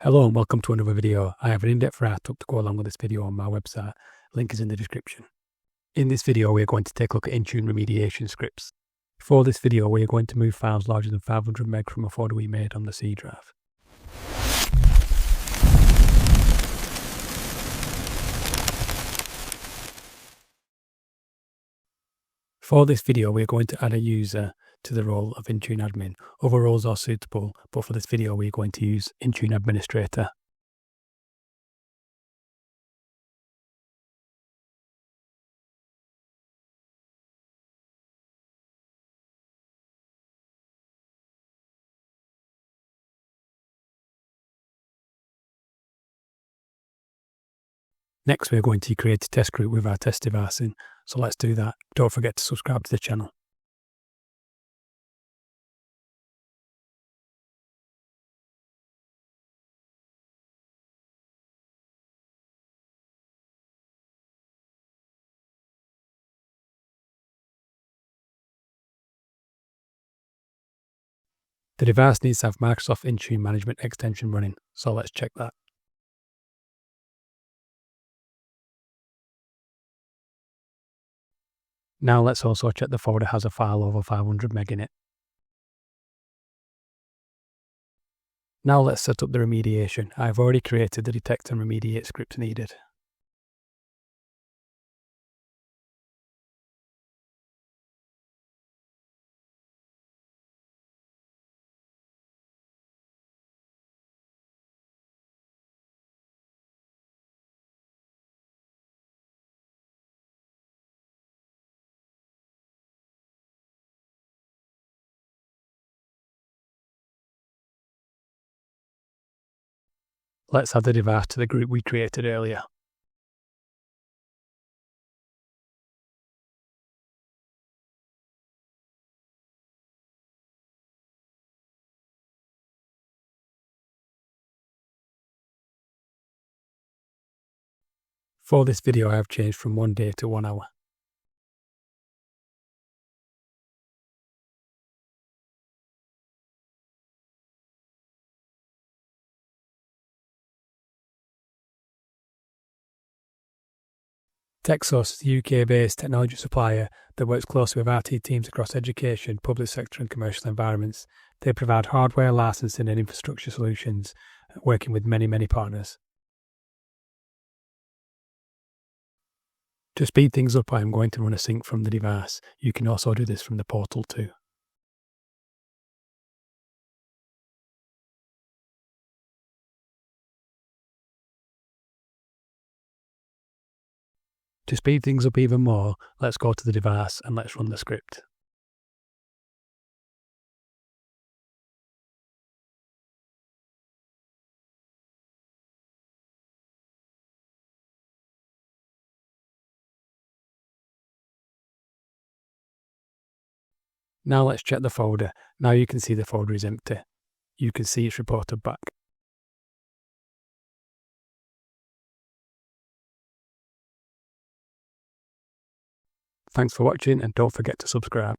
Hello and welcome to another video. I have an in-depth write-up to go along with this video on my website. Link is in the description. In this video we are going to take a look at Intune Remediation scripts. For this video we are going to move files larger than 500 meg from a folder we made on the C drive. For this video we are going to add a user to the role of Intune Admin. Other roles are suitable, but for this video we are going to use Intune Administrator. Next we are going to create a test group with our test device in, so let's do that. Don't forget to subscribe to the channel. The device needs to have Microsoft Intune Management Extension running, so let's check that. Now let's also check the folder has a file over 500 meg in it. Now let's set up the remediation. I have already created the detect and remediate script needed. Let's add the device to the group we created earlier. For this video I have changed from 1 day to 1 hour. TechSource is a UK-based technology supplier that works closely with IT teams across education, public sector and commercial environments. They provide hardware, licensing and infrastructure solutions, working with many partners. To speed things up, I am going to run a sync from the device. You can also do this from the portal too. To speed things up even more, let's go to the device and let's run the script. Now let's check the folder. Now you can see the folder is empty. You can see it's reported back. Thanks for watching and don't forget to subscribe.